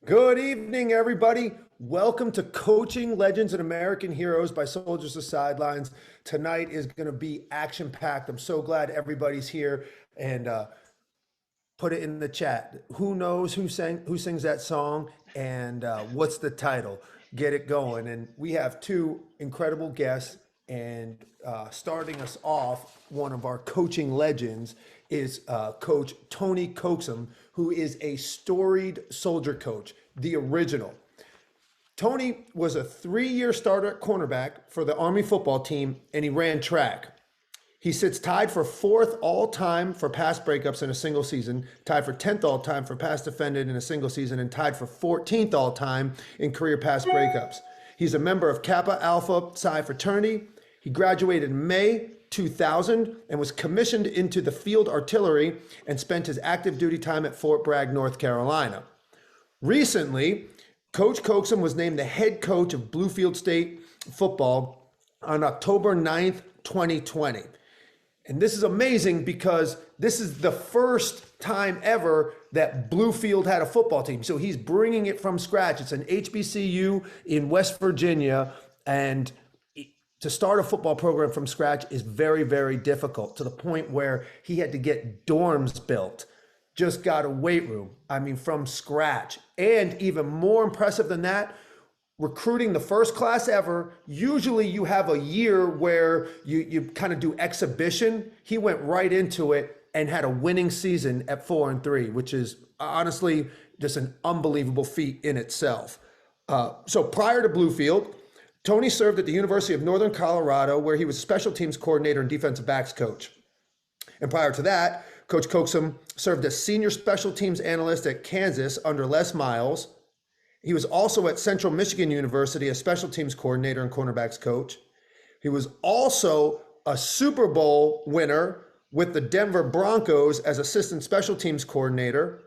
Good evening, everybody. Welcome to Coaching Legends and American Heroes by Soldiers of Sidelines. Tonight is going to be action-packed. I'm so glad everybody's here and put it in the chat. Who knows who sings that song and what's the title? Get it going. And we have two incredible guests. And starting us off, one of our coaching legends is Coach Tony Coaxum, who is a storied soldier coach, the original. Tony was a 3-year starter at cornerback for the Army football team, and he ran track. He sits tied for 4th all-time for pass breakups in a single season, tied for 10th all-time for pass defended in a single season, and tied for 14th all-time in career pass breakups. He's a member of Kappa Alpha Psi fraternity. He graduated in May 2000 and was commissioned into the field artillery and spent his active duty time at Fort Bragg, North Carolina. Recently, Coach Coaxum was named the head coach of Bluefield State football on October 9th, 2020. And this is amazing because this is the first time ever that Bluefield had a football team. So he's bringing it from scratch. It's an HBCU in West Virginia, and to start a football program from scratch is very, very difficult, to the point where he had to get dorms built, just got a weight room, from scratch. And even more impressive than that, recruiting the first class ever. Usually you have a year where you kind of do exhibition. He went right into it and had a winning season at 4-3, which is honestly just an unbelievable feat in itself. So prior to Bluefield, Tony served at the University of Northern Colorado, where he was special teams coordinator and defensive backs coach. And prior to that, Coach Coaxum served as senior special teams analyst at Kansas under Les Miles. He was also at Central Michigan University as special teams coordinator and cornerbacks coach. He was also a Super Bowl winner with the Denver Broncos as assistant special teams coordinator.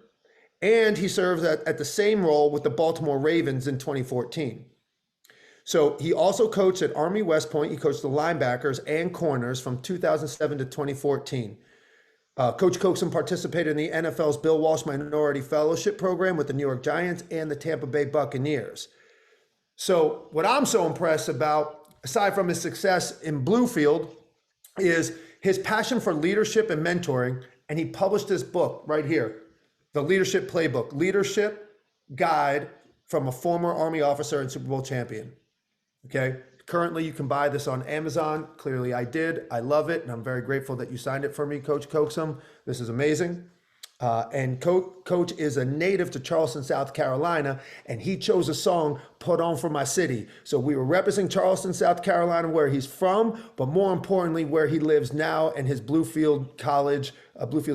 And he served at the same role with the Baltimore Ravens in 2014. So he also coached at Army West Point. He coached the linebackers and corners from 2007 to 2014. Coach Coaxum participated in the NFL's Bill Walsh Minority Fellowship Program with the New York Giants and the Tampa Bay Buccaneers. So what I'm so impressed about, aside from his success in Bluefield, is his passion for leadership and mentoring. And he published this book right here, The Leadership Playbook, Leadership Guide from a Former Army Officer and Super Bowl Champion. Okay. Currently, you can buy this on Amazon. Clearly, I did. I love it, and I'm very grateful that you signed it for me, Coach Coaxum. This is amazing. And Coach is a native to Charleston, South Carolina, and he chose a song, Put On For My City. So we were representing Charleston, South Carolina, where he's from, but more importantly, where he lives now and his Bluefield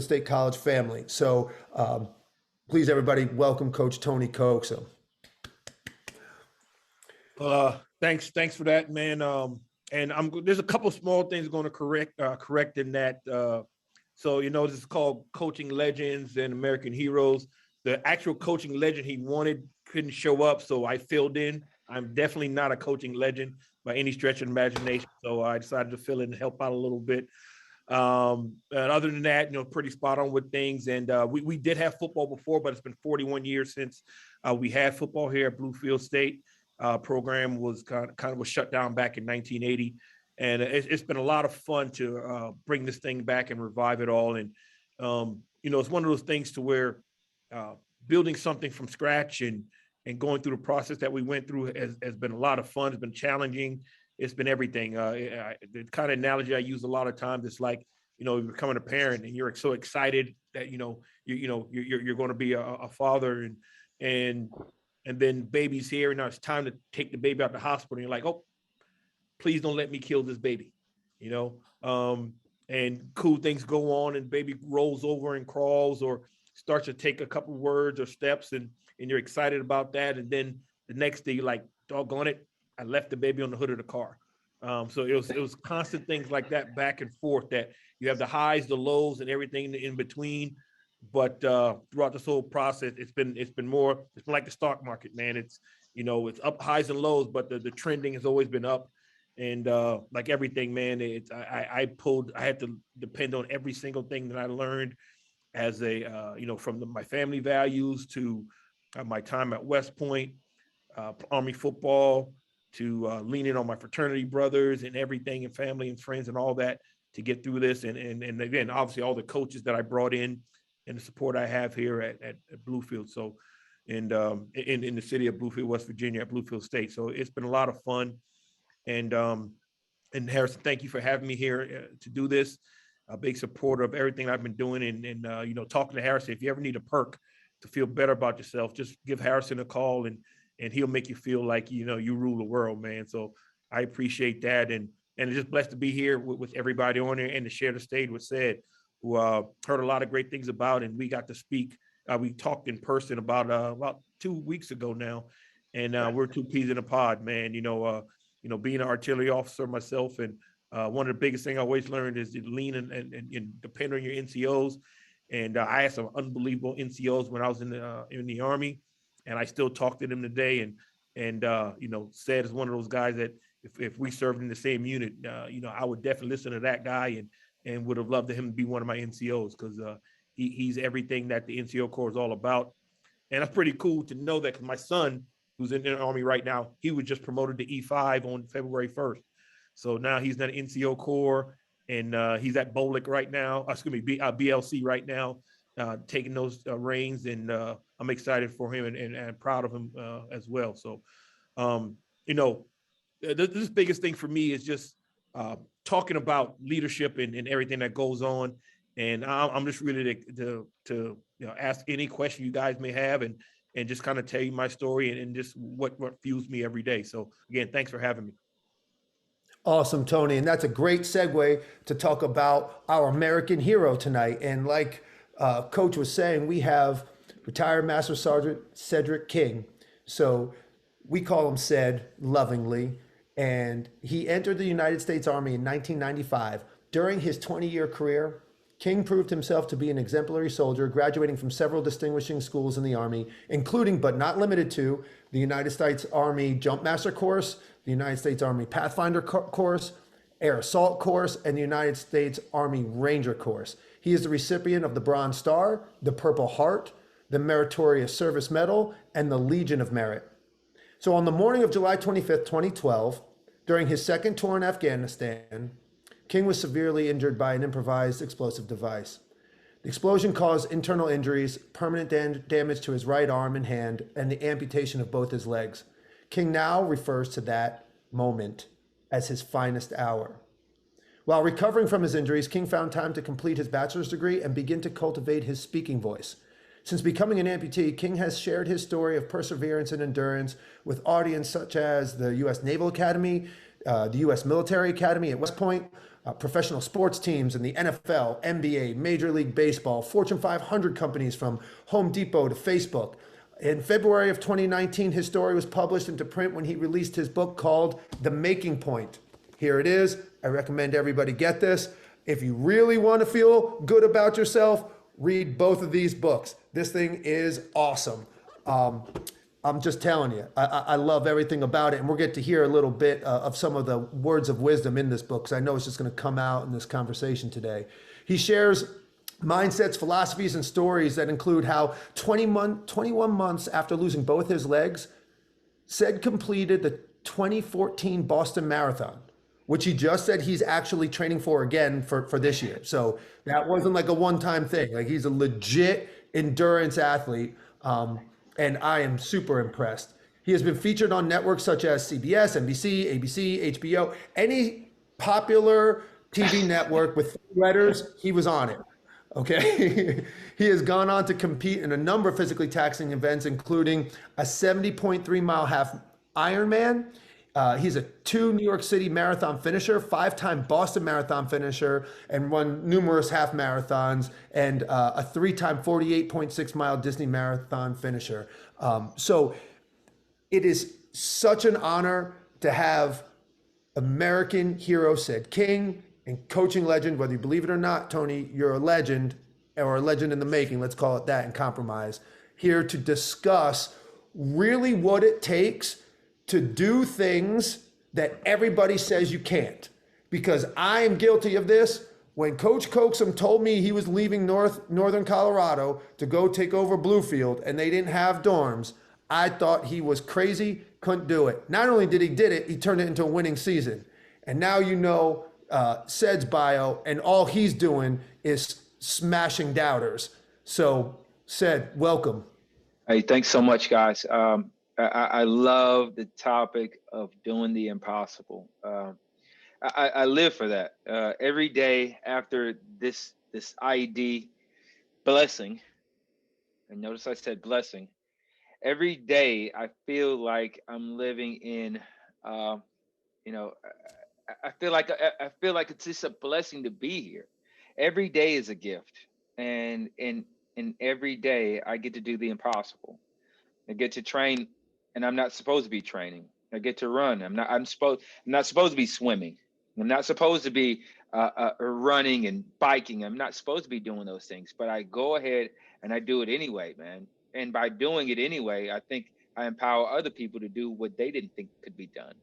State College family. So please, everybody, welcome Coach Tony Coaxum. Thanks for that, man. And there's a couple small things going to correct in that. So, this is called Coaching Legends and American Heroes. The actual coaching legend he wanted couldn't show up, so I filled in. I'm definitely not a coaching legend by any stretch of imagination, so I decided to fill in and help out a little bit. And other than that, pretty spot on with things. And we did have football before, but it's been 41 years since we had football here at Bluefield State. Program was kind of was shut down back in 1980, and it's been a lot of fun to bring this thing back and revive it all. And it's one of those things to where building something from scratch and going through the process that we went through has been a lot of fun. It's been challenging. It's been everything. The kind of analogy I use a lot of times, it's like you're becoming a parent and you're so excited that you're going to be a father and then baby's here, and now it's time to take the baby out the hospital. And you're like, oh, please don't let me kill this baby, and cool things go on, and baby rolls over and crawls or starts to take a couple words or steps, and you're excited about that. And then the next day, you're like, doggone it, I left the baby on the hood of the car. So it was constant things like that back and forth, that you have the highs, the lows, and everything in between. But throughout this whole process, it's been like the stock market, man. It's up highs and lows, but the trending has always been up. And like everything, man, I had to depend on every single thing that I learned as a from my family values to my time at West Point, Army football, to leaning on my fraternity brothers and everything, and family and friends and all that to get through this. And again, obviously all the coaches that I brought in and the support I have here at Bluefield. So, and in the city of Bluefield, West Virginia, at Bluefield State. So it's been a lot of fun. And Harrison, thank you for having me here to do this. A big supporter of everything I've been doing. And you know, talking to Harrison, if you ever need a perk to feel better about yourself, just give Harrison a call, and he'll make you feel like, you know, you rule the world, man. So I appreciate that. And it's just blessed to be here with everybody on here and to share the stage with Ced, who heard a lot of great things about, and we got to speak. We talked in person about 2 weeks ago now, and we're two peas in a pod, man. You know, being an artillery officer myself, and one of the biggest things I always learned is to lean and depend on your NCOs. And I had some unbelievable NCOs when I was in the Army, and I still talk to them today. And you know, Ced is one of those guys that if we served in the same unit, you know, I would definitely listen to that guy, and would have loved him to be one of my NCOs, because he's everything that the NCO Corps is all about. And that's pretty cool to know that, because my son, who's in the Army right now, he was just promoted to E5 on February 1st. So now he's in the NCO Corps, and he's at Bolick right now. Excuse me, BLC right now, taking those reins, and I'm excited for him and proud of him as well. So, you know, this biggest thing for me is just talking about leadership and everything that goes on. And I'm just really to you know, ask any question you guys may have, and just kind of tell you my story and just what fuels me every day. So again, thanks for having me. Awesome, Tony. And that's a great segue to talk about our American hero tonight. And like Coach was saying, we have retired Master Sergeant Cedric King. So we call him Ced lovingly. And he entered the United States Army in 1995. During his 20-year career, King proved himself to be an exemplary soldier, graduating from several distinguishing schools in the Army, including but not limited to the United States Army Jumpmaster Course, the United States Army Pathfinder Course, Air Assault Course, and the United States Army Ranger Course. He is the recipient of the Bronze Star, the Purple Heart, the Meritorious Service Medal, and the Legion of Merit. So on the morning of July 25th, 2012, during his second tour in Afghanistan, King was severely injured by an improvised explosive device. The explosion caused internal injuries, permanent damage to his right arm and hand, and the amputation of both his legs. King now refers to that moment as his finest hour. While recovering from his injuries, King found time to complete his bachelor's degree and begin to cultivate his speaking voice. Since becoming an amputee, King has shared his story of perseverance and endurance with audience such as the U.S. Naval Academy, the U.S. Military Academy at West Point, professional sports teams in the NFL, NBA, Major League Baseball, Fortune 500 companies from Home Depot to Facebook. In February of 2019, his story was published into print when he released his book called The Making Point. Here it is. I recommend everybody get this. If you really want to feel good about yourself, read both of these books. This thing is awesome. I'm just telling you, I love everything about it. And we'll get to hear a little bit of some of the words of wisdom in this book, because I know it's just going to come out in this conversation today. He shares mindsets, philosophies, and stories that include how 21 months after losing both his legs, Ced completed the 2014 Boston Marathon, which he just said he's actually training for again for this year. So that wasn't like a one-time thing. Like, he's a legit endurance athlete. And I am super impressed. He has been featured on networks such as CBS, NBC, ABC, HBO, any popular TV network with letters, he was on it. Okay. He has gone on to compete in a number of physically taxing events, including a 70.3 mile half Ironman. He's a 2 New York City marathon finisher, 5-time Boston Marathon finisher, and won numerous half marathons, and a 3-time 48.6 mile Disney marathon finisher. So it is such an honor to have American hero Ced King, and coaching legend, whether you believe it or not, Tony, you're a legend, or a legend in the making, let's call it that in compromise, here to discuss really what it takes to do things that everybody says you can't. Because I am guilty of this. when Coach Coaxum told me he was leaving Northern Colorado to go take over Bluefield and they didn't have dorms, I thought he was crazy, couldn't do it. Not only did it, he turned it into a winning season. And now you know Ced's bio, and all he's doing is smashing doubters. So, Ced, welcome. Hey, thanks so much, guys. I love the topic of doing the impossible. I live for that. Every day after this ID blessing, and notice I said blessing. Every day I feel like I'm living in, you know, I feel like it's just a blessing to be here. Every day is a gift, and every day I get to do the impossible. I get to train, and I'm not supposed to be training. I get to run. I'm not supposed to be swimming. I'm not supposed to be running and biking. I'm not supposed to be doing those things, but I go ahead and I do it anyway, man. And by doing it anyway, I think I empower other people to do what they didn't think could be done.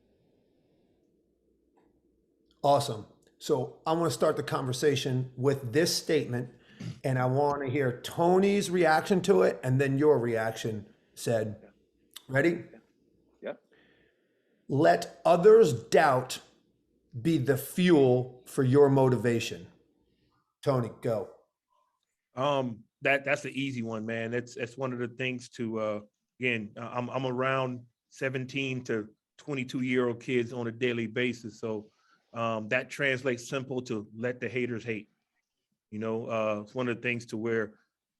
Awesome. So I want to start the conversation with this statement, and I want to hear Tony's reaction to it and then your reaction. Ced, ready? Yeah. Let others' doubt be the fuel for your motivation. Tony, go. That's the easy one, man. That's one of the things to again, I'm around 17 to 22-year-old kids on a daily basis. So that translates simple to let the haters hate. You know, it's one of the things to where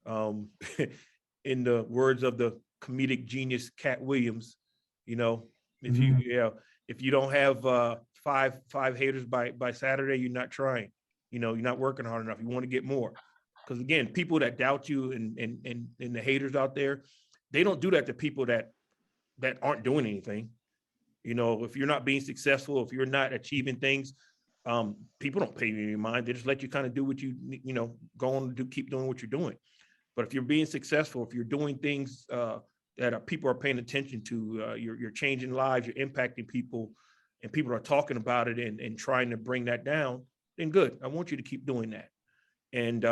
in the words of the comedic genius Cat Williams, you know, if you don't have five haters by Saturday, you're not trying. You know, you're not working hard enough. You want to get more. Because again, people that doubt you and the haters out there, they don't do that to people that aren't doing anything. You know, if you're not being successful, if you're not achieving things, people don't pay you any mind. They just let you kind of do what you know, go on to keep doing what you're doing. But if you're being successful, if you're doing things that people are paying attention to, you're changing lives, you're impacting people, and people are talking about it and trying to bring that down, then good. I want you to keep doing that. And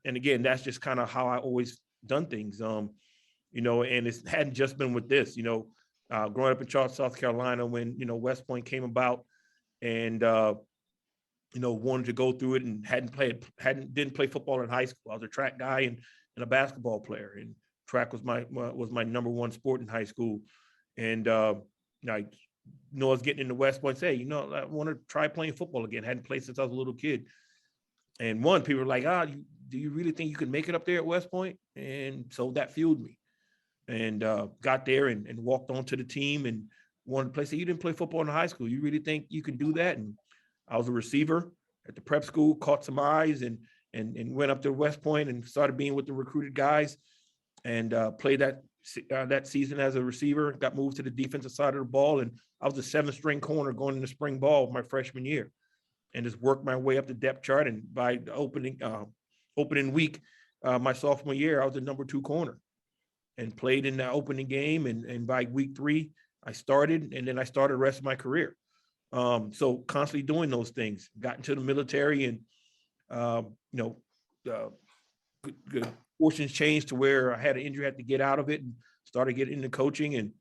again, that's just kind of how I always done things. You know, and it hadn't just been with this, you know, growing up in Charlotte, South Carolina, when, you know, West Point came about and, you know, wanted to go through it and didn't play football in high school. I was a track guy and a basketball player, and track was my number one sport in high school. And I know I was getting into West Point, say, you know, I want to try playing football again. Hadn't played since I was a little kid. And people were like, do you really think you can make it up there at West Point? And so that fueled me. And got there and walked onto the team and wanted to play. Say, you didn't play football in high school. You really think you can do that? And I was a receiver at the prep school, caught some eyes and went up to West Point and started being with the recruited guys and played that season as a receiver. Got moved to the defensive side of the ball, and I was the 7th string corner going into spring ball my freshman year, and just worked my way up the depth chart. And by the opening week, my sophomore year, I was the number 2 corner and played in the opening game. And by week 3, I started, and then I started the rest of my career. So constantly doing those things. Got into the military, and you know, good fortunes changed to where I had an injury, had to get out of it, and started getting into coaching.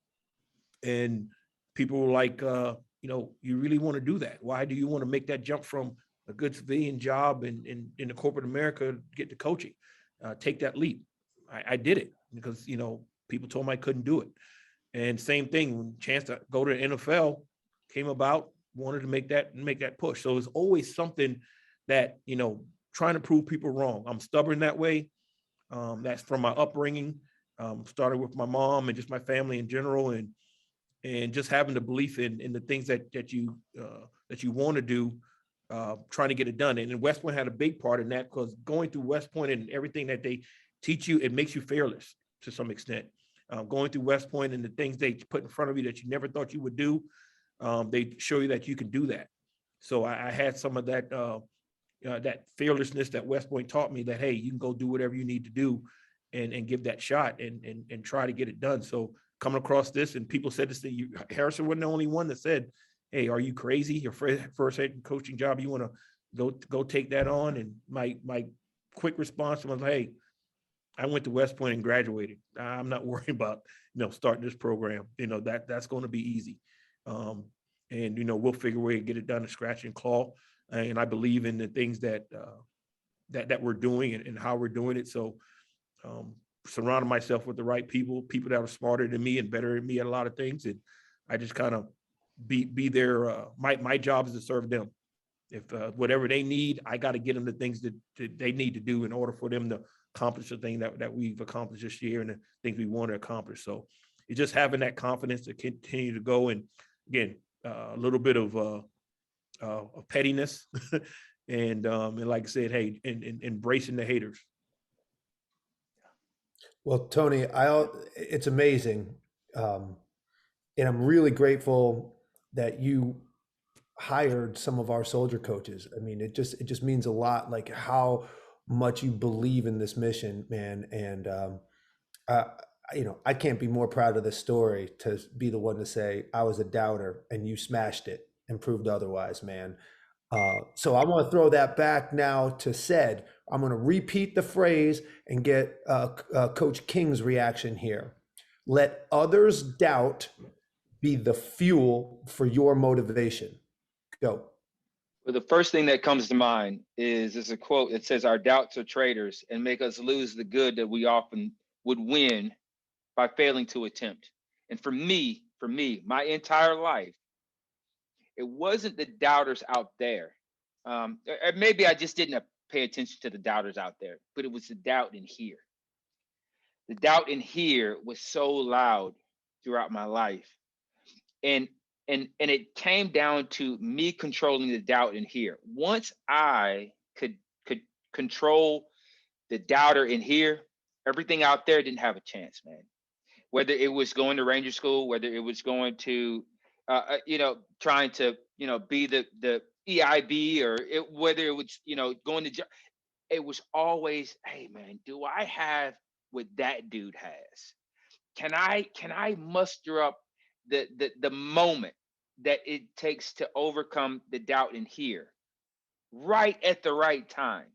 And people were like, you know, you really want to do that? Why do you want to make that jump from a good civilian job in the corporate America to get to coaching? Take that leap. I did it because, you know, people told me I couldn't do it. And same thing, when chance to go to the NFL came about, wanted to make that push. So it's always something that, you know, trying to prove people wrong. I'm stubborn that way. That's from my upbringing. Started with my mom and just my family in general, and just having the belief in the things that you want to do, trying to get it done. And then West Point had a big part in that, because going through West Point and everything that they teach you, it makes you fearless to some extent. Going through West Point and the things they put in front of you that you never thought you would do, they show you that you can do that. So I had some of that that fearlessness that West Point taught me, that, hey, you can go do whatever you need to do and give that shot and try to get it done. So coming across this, and people said this to you, Harrison wasn't the only one that said, hey, are you crazy? Your first head coaching job, you want to go take that on. And my quick response was, hey, I went to West Point and graduated. I'm not worried about, starting this program. That's going to be easy. And, we'll figure a way to get it done to scratch and claw. And I believe in the things that we're doing and how we're doing it. So surrounding myself with the right people that are smarter than me and better than me at a lot of things. And I just kind of be there. My job is to serve them. If whatever they need, I got to get them the things that they need to do in order for them to accomplish the thing that we've accomplished this year and the things we want to accomplish. So it's just having that confidence to continue to go. And again, a little bit of pettiness and like I said, hey, and embracing the haters. Well, Tony, it's amazing. And I'm really grateful that you hired some of our soldier coaches. I mean, it just means a lot, like how much you believe in this mission, man. And I can't be more proud of this story to be the one to say I was a doubter and you smashed it and proved otherwise, man. So I want to throw that back now to Ced. I'm going to repeat the phrase and get Coach King's reaction here. Let others' doubt be the fuel for your motivation. Go. Well, the first thing that comes to mind is a quote. It says, "Our doubts are traitors and make us lose the good that we often would win by failing to attempt." And for me, my entire life, it wasn't the doubters out there. Or maybe I just didn't pay attention to the doubters out there, but it was the doubt in here. The doubt in here was so loud throughout my life. And it came down to me controlling the doubt in here. Once I could control the doubter in here, everything out there didn't have a chance, man. Whether it was going to Ranger School, whether it was going to, trying to, be the EIB, or whether it was, going to, it was always, hey, man, do I have what that dude has? Can I muster up the moment that it takes to overcome the doubt in here right at the right time?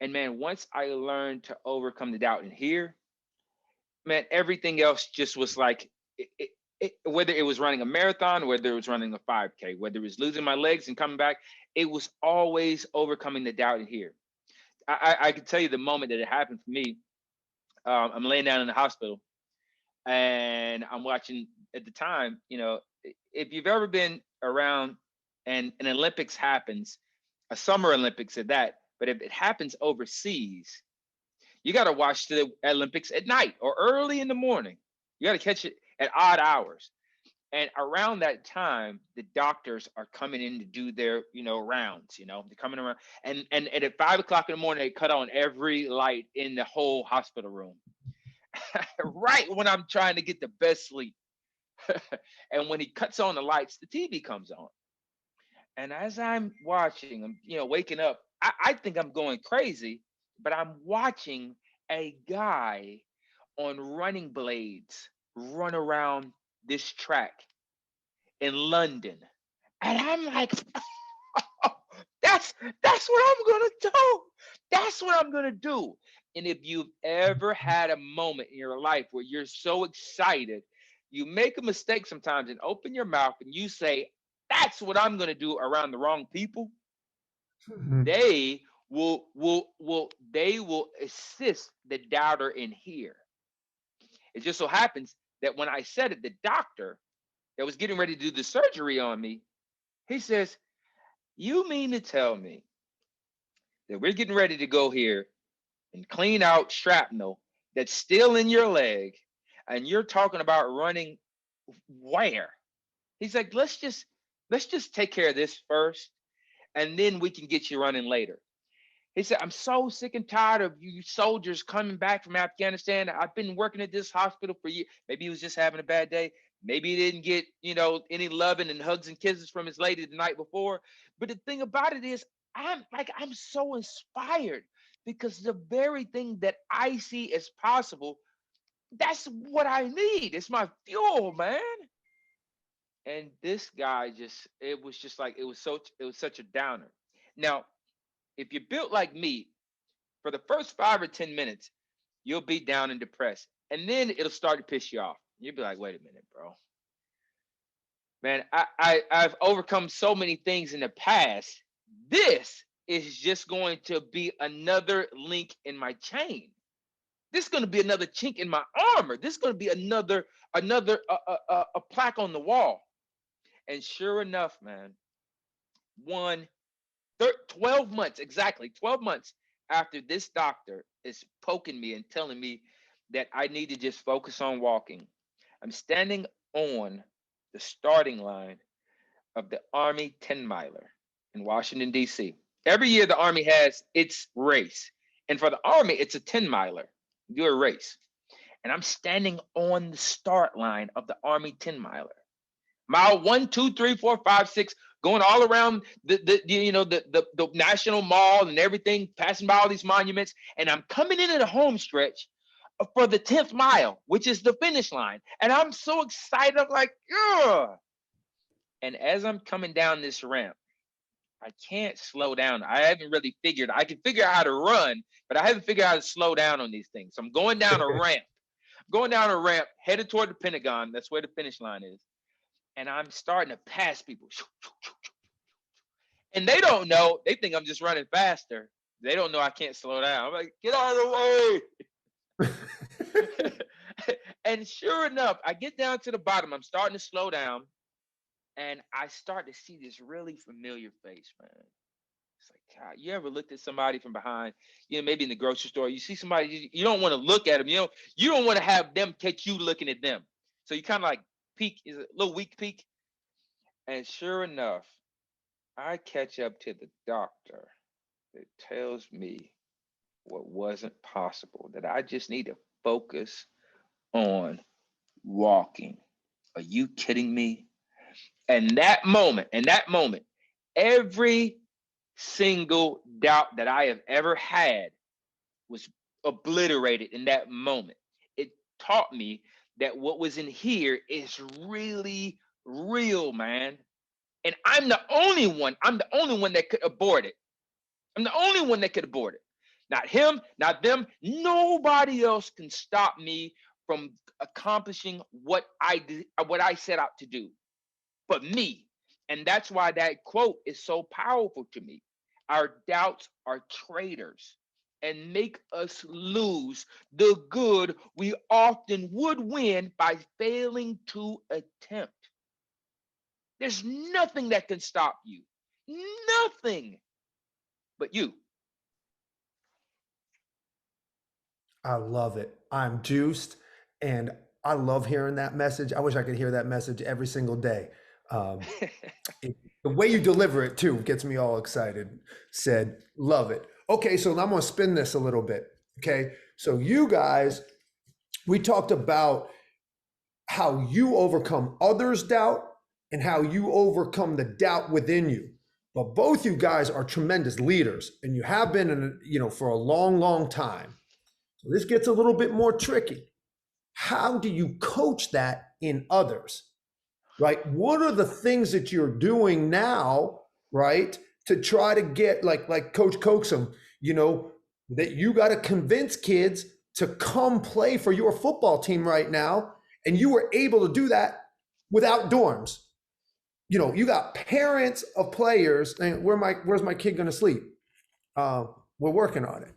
And man, once I learned to overcome the doubt in here, man, everything else just was like, whether it was running a marathon, whether it was running a 5K, whether it was losing my legs and coming back, it was always overcoming the doubt in here. I can tell you the moment that it happened for me. I'm laying down in the hospital and I'm watching at the time, if you've ever been around and an Olympics happens, a summer Olympics at that, but if it happens overseas, you got to watch the Olympics at night or early in the morning. You got to catch it at odd hours. And around that time, the doctors are coming in to do their, rounds, they're coming around. And at 5 o'clock in the morning, they cut on every light in the whole hospital room. Right when I'm trying to get the best sleep. And when he cuts on the lights, the TV comes on. And as I'm watching, I'm, waking up, I think I'm going crazy, but I'm watching a guy on running blades run around this track in London. And I'm like, oh, that's what I'm going to do. That's what I'm going to do. And if you've ever had a moment in your life where you're so excited, you make a mistake sometimes and open your mouth and you say, that's what I'm going to do around the wrong people. They will assist the doubter in here. It just so happens that when I said it, the doctor that was getting ready to do the surgery on me, he says, "You mean to tell me that we're getting ready to go here and clean out shrapnel that's still in your leg, and you're talking about running where?" He's like, let's just take care of this first, and then we can get you running later. He said, "I'm so sick and tired of you soldiers coming back from Afghanistan. I've been working at this hospital for years." Maybe he was just having a bad day. Maybe he didn't get, any loving and hugs and kisses from his lady the night before. But the thing about it is, I'm so inspired because the very thing that I see as possible, that's what I need. It's my fuel, man. And this guy it was such a downer. Now, if you're built like me, for the first 5 or 10 minutes, you'll be down and depressed. And then it'll start to piss you off. You'll be like, wait a minute, bro. Man, I've overcome so many things in the past. This is just going to be another link in my chain. This is going to be another chink in my armor. This is going to be another a plaque on the wall. And sure enough, man, 12 months, exactly 12 months after this doctor is poking me and telling me that I need to just focus on walking, I'm standing on the starting line of the Army 10 miler in Washington, D.C. Every year, the Army has its race. And for the Army, it's a 10 miler. Do a race. And I'm standing on the start line of the Army 10 miler. Mile 1, 2, 3, 4, 5, 6, going all around the National Mall and everything, passing by all these monuments. And I'm coming into the home stretch for the 10th mile, which is the finish line. And I'm so excited. I'm like, ugh. And as I'm coming down this ramp, I can't slow down. I haven't really figured. I can figure out how to run, but I haven't figured out how to slow down on these things. So I'm going down a ramp, headed toward the Pentagon. That's where the finish line is. And I'm starting to pass people. And they don't know. They think I'm just running faster. They don't know I can't slow down. I'm like, get out of the way. And sure enough, I get down to the bottom. I'm starting to slow down. And I start to see this really familiar face, man. It's like, God, you ever looked at somebody from behind, maybe in the grocery store, you see somebody, you don't want to look at them, you don't want to have them catch you looking at them. So you kind of like peek, is a little weak peek. And sure enough, I catch up to the doctor that tells me what wasn't possible, that I just need to focus on walking. Are you kidding me? And that moment, every single doubt that I have ever had was obliterated in that moment. It taught me that what was in here is really real, man. And I'm the only one that could abort it. I'm the only one that could abort it. Not him, not them. Nobody else can stop me from accomplishing what I set out to do. But me. And that's why that quote is so powerful to me. Our doubts are traitors and make us lose the good we often would win by failing to attempt. There's nothing that can stop you. Nothing but you. I love it. I'm juiced, and I love hearing that message. I wish I could hear that message every single day. Um, the way you deliver it too gets me all excited. Said, love it. Okay, so I'm gonna spin this a little bit. Okay, so you guys, we talked about how you overcome others' doubt and how you overcome the doubt within you. But both you guys are tremendous leaders, and you have been, for a long, long time. So this gets a little bit more tricky. How do you coach that in others? Right? What are the things that you're doing now, right, to try to get like Coach Coaxum, that you got to convince kids to come play for your football team right now, and you were able to do that without dorms. You got parents of players saying, where's my kid going to sleep? We're working on it.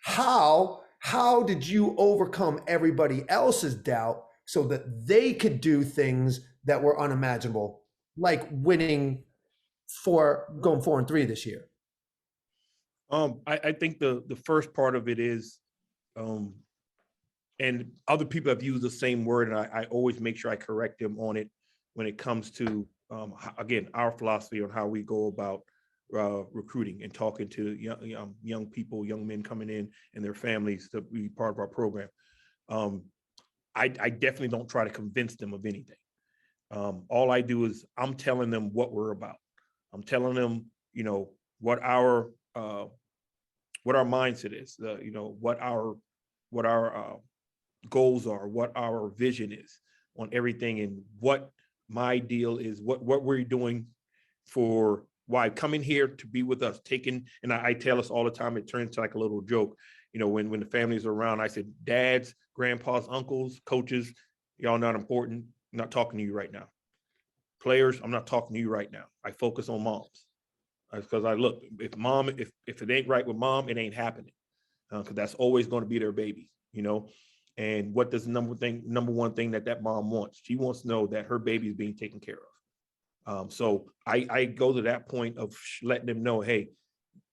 How did you overcome everybody else's doubt so that they could do things that were unimaginable, like winning going 4-3 this year? I think the first part of it is, and other people have used the same word, and I always make sure I correct them on it when it comes to, again, our philosophy on how we go about recruiting and talking to young people, young men coming in and their families to be part of our program. I definitely don't try to convince them of anything. All I do is I'm telling them what we're about. I'm telling them, what our mindset is, what our goals are, what our vision is on everything, and what my deal is, what we're doing for why coming here to be with us, and I tell us all the time, it turns to like a little joke. When the families are around, I said, dads, grandpas, uncles, coaches, y'all not important. I'm not talking to you right now. Players, I'm not talking to you right now. I focus on moms. Because I look, if it ain't right with mom, it ain't happening. Because that's always going to be their baby, And what does number one thing that mom wants? She wants to know that her baby is being taken care of. So I go to that point of letting them know, hey,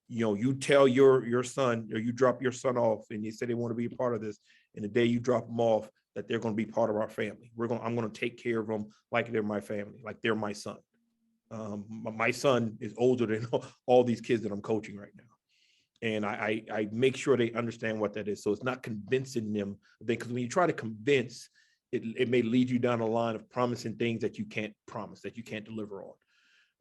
you tell your son, or you drop your son off and you say they want to be a part of this. And the day you drop them off, that they're going to be part of our family. I'm going to take care of them like they're my family, like they're my son. My son is older than all these kids that I'm coaching right now. And I make sure they understand what that is. So it's not convincing them, because when you try to convince, it may lead you down a line of promising things that you can't promise, that you can't deliver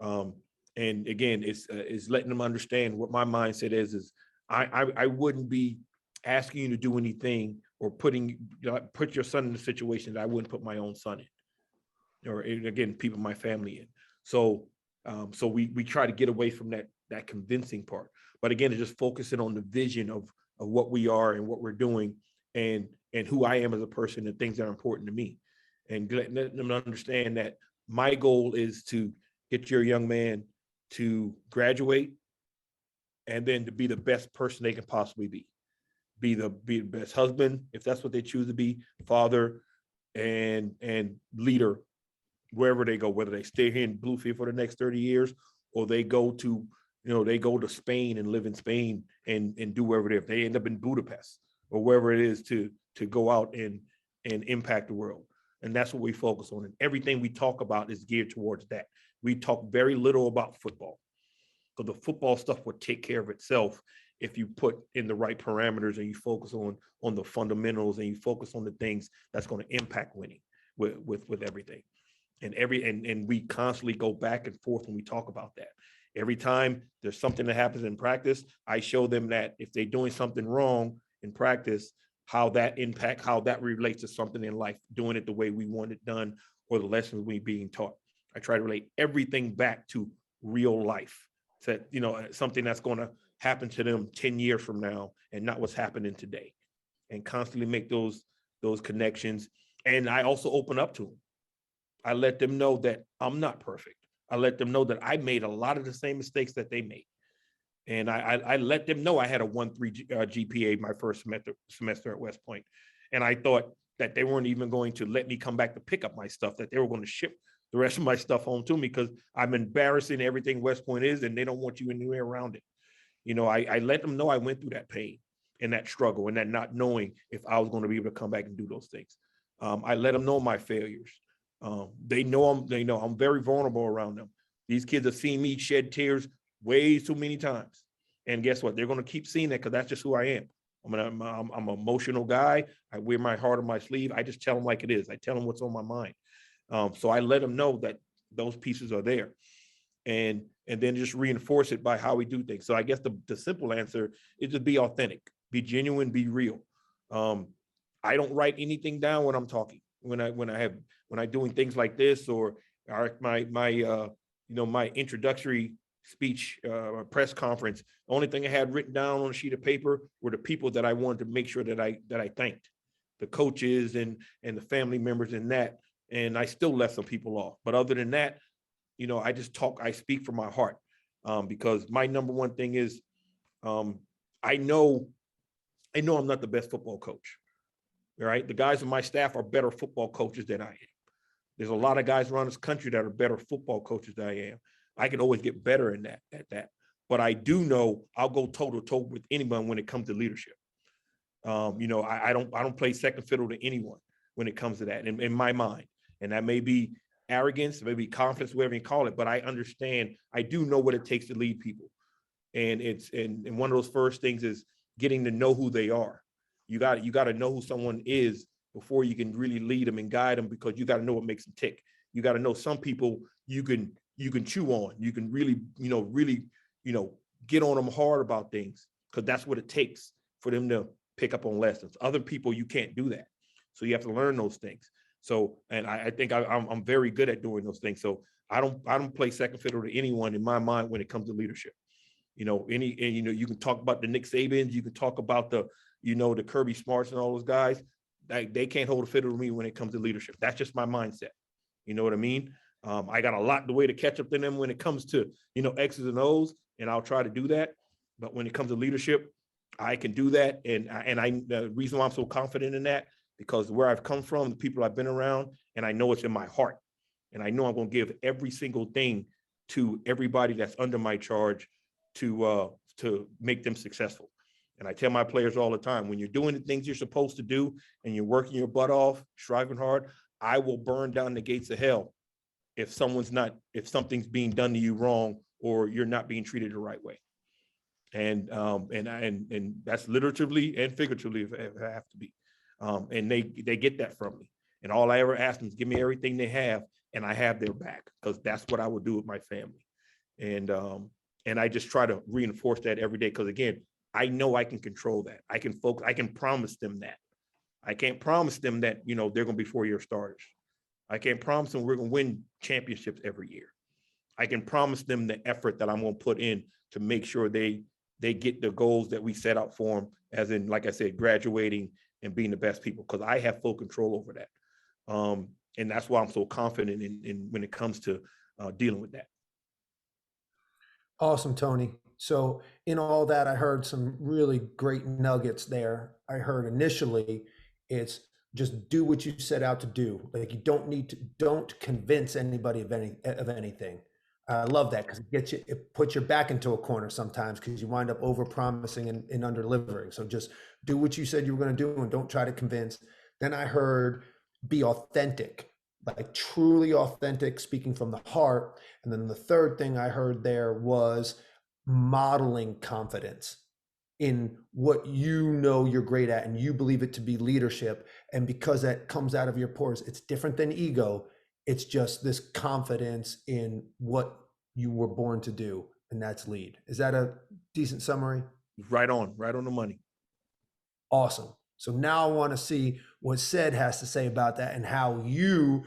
on. And again, it's letting them understand what my mindset is I wouldn't be asking you to do anything or put your son in a situation that I wouldn't put my own son in, or again, people in my family in. So we try to get away from that convincing part. But again, it's just focusing on the vision of what we are and what we're doing, and who I am as a person, and things that are important to me, and letting them understand that my goal is to get your young man to graduate, and then to be the best person they can possibly be the best husband, if that's what they choose to be, father, and leader wherever they go, whether they stay here in Bluefield for the next 30 years, or they go to Spain and live in Spain and do wherever if they end up in Budapest or wherever it is to go out and impact the world. And that's what we focus on. And everything we talk about is geared towards that. We talk very little about football, because the football stuff will take care of itself if you put in the right parameters and you focus on the fundamentals and you focus on the things that's going to impact winning with everything. And we constantly go back and forth when we talk about that. Every time there's something that happens in practice, I show them that if they're doing something wrong in practice, how that relates to something in life, doing it the way we want it done, or the lessons we being taught. I try to relate everything back to real life, so that, something that's going to happen to them 10 years from now and not what's happening today, and constantly make those connections. And I also open up to them. I let them know that I'm not perfect. I let them know that I made a lot of the same mistakes that they made. And I let them know I had a 1.3 GPA my first semester at West Point. And I thought that they weren't even going to let me come back to pick up my stuff, that they were going to ship the rest of my stuff home to me, because I'm embarrassing everything West Point is, and they don't want you anywhere around it. I let them know I went through that pain and that struggle and that not knowing if I was going to be able to come back and do those things. I let them know my failures. They know I'm very vulnerable around them. These kids have seen me shed tears way too many times. And guess what? They're going to keep seeing that, because that's just who I am. I'm an emotional guy. I wear my heart on my sleeve. I just tell them like it is. I tell them what's on my mind. So I let them know that those pieces are there, and then just reinforce it by how we do things. So I guess the simple answer is to be authentic, be genuine, be real. I don't write anything down when I'm talking. When I doing things like this, or my introductory speech, press conference, the only thing I had written down on a sheet of paper were the people that I wanted to make sure that I thanked, the coaches and the family members in that. And I still left some people off. But other than that, I speak from my heart, because my number one thing is, I know I'm not the best football coach. All right. The guys on my staff are better football coaches than I am. There's a lot of guys around this country that are better football coaches than I am. I can always get better at that. But I do know I'll go toe to toe with anyone when it comes to leadership. I don't play second fiddle to anyone when it comes to that in my mind. And that may be arrogance, maybe confidence, whatever you call it. But I understand, I do know what it takes to lead people. And and one of those first things is getting to know who they are. You got to know who someone is before you can really lead them and guide them, because you got to know what makes them tick. You got to know some people you can chew on. You can really get on them hard about things, because that's what it takes for them to pick up on lessons. Other people, you can't do that. So you have to learn those things. So, and I think I'm very good at doing those things. So I don't play second fiddle to anyone in my mind when it comes to leadership. And you can talk about the Nick Sabans, you can talk about the Kirby Smarts and all those guys. They can't hold a fiddle to me when it comes to leadership. That's just my mindset. You know what I mean? I got a lot the way to catch up to them when it comes to, X's and O's, and I'll try to do that. But when it comes to leadership, I can do that. And the reason why I'm so confident in that, because where I've come from, the people I've been around, and I know it's in my heart. And I know I'm going to give every single thing to everybody that's under my charge to make them successful. And I tell my players all the time, when you're doing the things you're supposed to do and you're working your butt off, striving hard, I will burn down the gates of hell if something's being done to you wrong or you're not being treated the right way. And that's literally and figuratively if I have to be. And they get that from me. And all I ever ask them is give me everything they have, and I have their back, because that's what I would do with my family. And I just try to reinforce that every day, because again, I know I can control that. I can focus. I can promise them that. I can't promise them that they're going to be 4-year starters. I can't promise them we're going to win championships every year. I can promise them the effort that I'm going to put in to make sure they get the goals that we set out for them, as in, like I said, graduating and being the best people, because I have full control over that. And that's why I'm so confident in when it comes to dealing with that. Awesome, Tony. So in all that, I heard some really great nuggets there. I heard initially it's just do what you set out to do. Like you don't convince anybody of anything. I love that, because it puts your back into a corner sometimes, because you wind up over promising and under delivering. So just do what you said you were going to do and don't try to convince. Then I heard be authentic, like truly authentic, speaking from the heart. And then the third thing I heard there was modeling confidence in what you're great at and you believe it to be leadership. And because that comes out of your pores, it's different than ego. It's just this confidence in what you were born to do, and that's lead. Is that a decent summary? Right on the money. Awesome. So now I want to see what Ced has to say about that and how you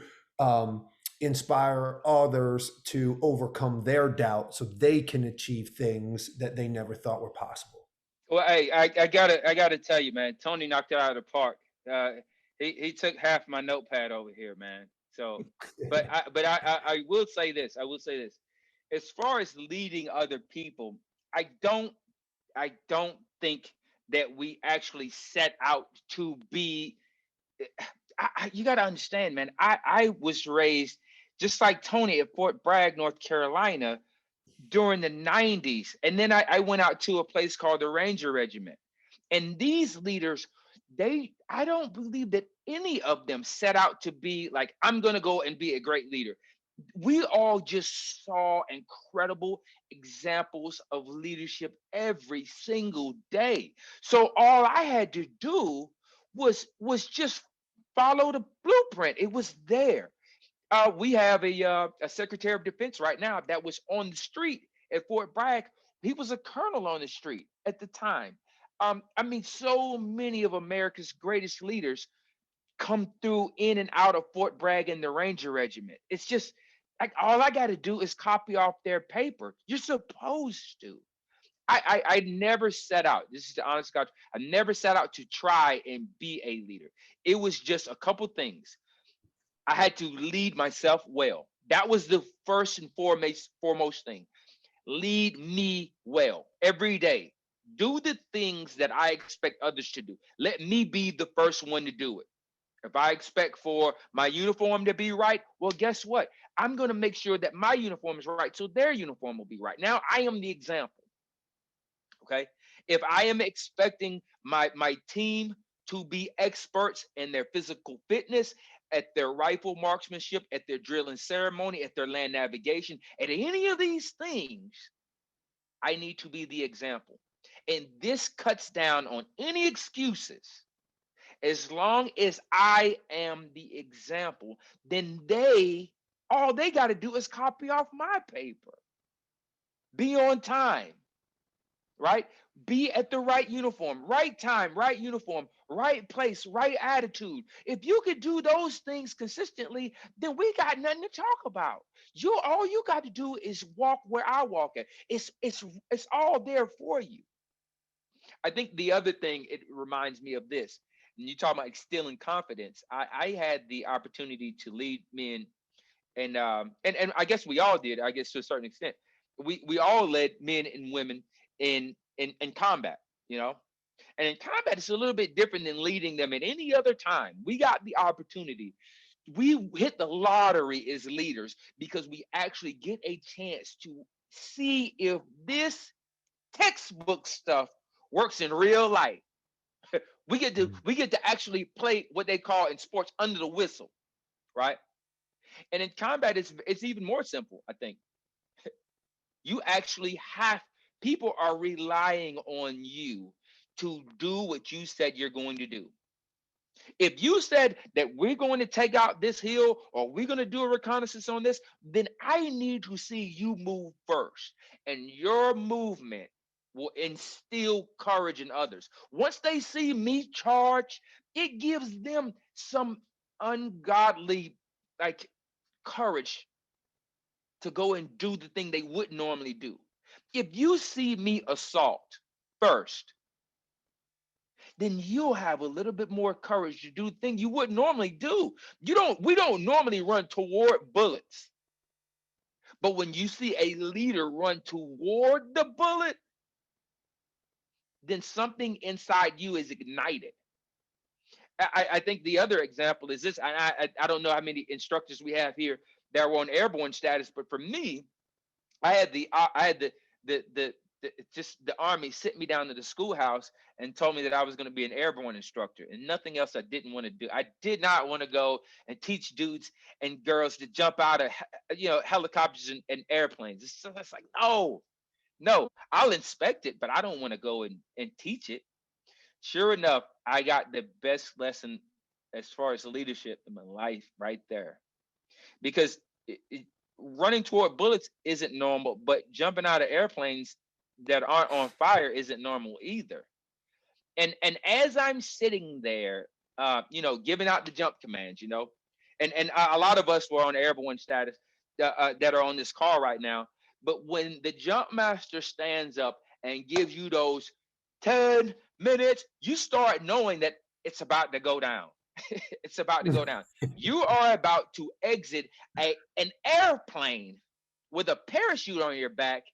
inspire others to overcome their doubt so they can achieve things that they never thought were possible. Well, I gotta tell you, man, Tony knocked it out of the park. He took half my notepad over here, man. So, but I will say this. As far as leading other people, I don't think that we actually set out to be. You got to understand, man. I was raised just like Tony at Fort Bragg, North Carolina, during the 90s. And then I went out to a place called the Ranger Regiment. And these leaders, I don't believe that any of them set out to be like, I'm going to go and be a great leader. We all just saw incredible examples of leadership every single day. So all I had to do was just follow the blueprint. It was there. We have a Secretary of Defense right now that was on the street at Fort Bragg. He was a colonel on the street at the time. I mean, so many of America's greatest leaders come through in and out of Fort Bragg and the Ranger Regiment. It's just like all I got to do is copy off their paper. You're supposed to. I never set out. This is the honest God. I never set out to try and be a leader. It was just a couple things. I had to lead myself well. That was the first and foremost thing. Lead me well every day. Do the things that I expect others to do. Let me be the first one to do it. If I expect for my uniform to be right, well, guess what? I'm going to make sure that my uniform is right, so their uniform will be right. Now I am the example. Okay. If I am expecting my team to be experts in their physical fitness, at their rifle marksmanship, at their drill and ceremony, at their land navigation, at any of these things, I need to be the example. And this cuts down on any excuses. As long as I am the example, then all they got to do is copy off my paper. Be on time, right? Be at the right uniform, right time, right uniform, right place, right attitude. If you could do those things consistently, then we got nothing to talk about. All you got to do is walk where I walk at. It's all there for you. I think the other thing, it reminds me of this. And you talk about instilling confidence. I had the opportunity to lead men, and I guess we all did. I guess to a certain extent, we all led men and women in combat. You know, and in combat, it's a little bit different than leading them at any other time. We got the opportunity. We hit the lottery as leaders because we actually get a chance to see if this textbook stuff works in real life. We get to actually play what they call in sports under the whistle, right? And in combat, it's even more simple. I think you actually have people are relying on you to do what you said you're going to do. If you said that we're going to take out this hill or we're going to do a reconnaissance on this, then I need to see you move first. And your movement will instill courage in others. Once they see me charge, it gives them some ungodly like courage to go and do the thing they wouldn't normally do. If you see me assault first, then you'll have a little bit more courage to do the thing you wouldn't normally do. We don't normally run toward bullets. But when you see a leader run toward the bullet, then something inside you is ignited. I think the other example is this. I don't know how many instructors we have here that were on airborne status, but for me, just the Army sent me down to the schoolhouse and told me that I was going to be an airborne instructor and nothing else I didn't want to do. I did not want to go and teach dudes and girls to jump out of helicopters and airplanes. It's like, no, I'll inspect it, but I don't want to go and teach it. Sure enough, I got the best lesson as far as leadership in my life right there. Because running toward bullets isn't normal, but jumping out of airplanes that aren't on fire isn't normal either. And as I'm sitting there, giving out the jump commands, and a lot of us were on airborne status that are on this call right now. But when the jump master stands up and gives you those 10 minutes, you start knowing that it's about to go down. It's about to go down. You are about to exit an airplane with a parachute on your back,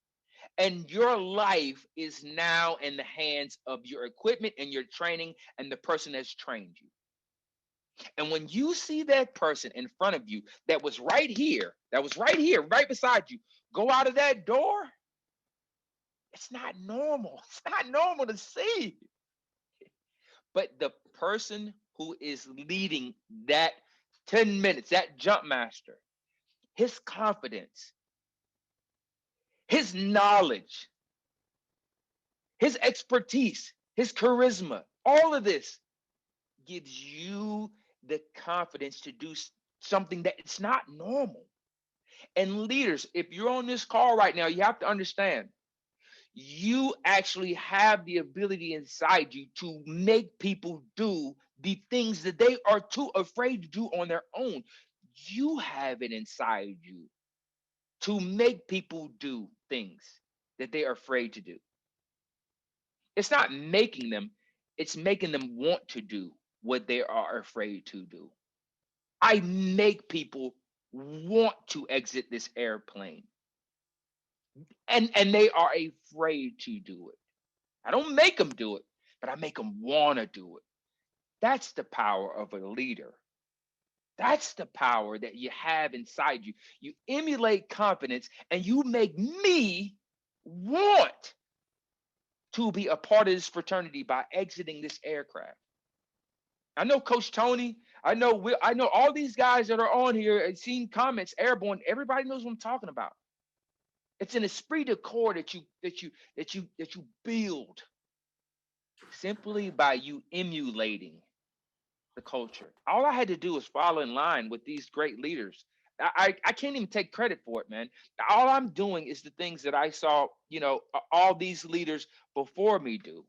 and your life is now in the hands of your equipment and your training and the person that's trained you. And when you see that person in front of you that was right here, right beside you, go out of that door, it's not normal. It's not normal to see. But the person who is leading that 10 minutes, that jump master, his confidence, his knowledge, his expertise, his charisma, all of this gives you the confidence to do something that it's not normal. And leaders, if you're on this call right now, you have to understand, you actually have the ability inside you to make people do the things that they are too afraid to do on their own. You have it inside you to make people do things that they are afraid to do. It's not making them, it's making them want to do what they are afraid to do. I make people want to exit this airplane. And they are afraid to do it. I don't make them do it, but I make them want to do it. That's the power of a leader. That's the power that you have inside you. You emulate confidence and you make me want to be a part of this fraternity by exiting this aircraft. I know Coach Tony. I know all these guys that are on here and seen comments airborne. Everybody knows what I'm talking about. It's an esprit de corps that you build simply by you emulating the culture. All I had to do was follow in line with these great leaders. I can't even take credit for it, man. All I'm doing is the things that I saw, all these leaders before me do.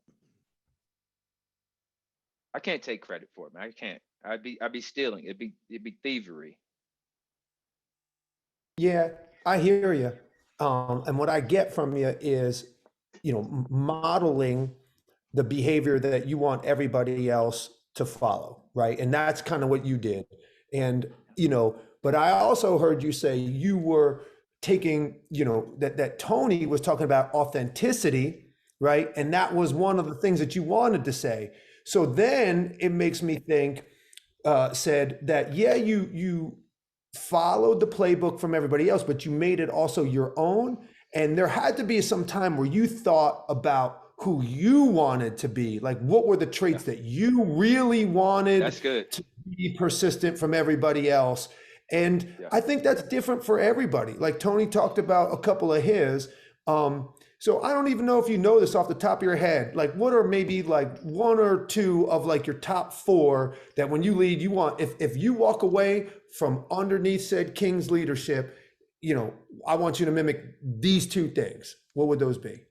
I can't take credit for it, man. I can't. I'd be stealing. It'd be thievery. Yeah, I hear you. And what I get from you is, modeling the behavior that you want everybody else to follow, right? And that's kind of what you did. And, but I also heard you say you were taking, that Tony was talking about authenticity, right? And that was one of the things that you wanted to say. So then it makes me think, said that, yeah, you followed the playbook from everybody else, but you made it also your own. And there had to be some time where you thought about who you wanted to be. Like, what were the traits Yeah, that you really wanted that's good. to be persistent from everybody else? And Yeah. I think that's different for everybody. Like Tony talked about a couple of his. So I don't even know if you know this off the top of your head. Like, what are maybe like one or two of like your top four that when you lead, you want, if you walk away from underneath said King's leadership, I want you to mimic these two things. What would those be?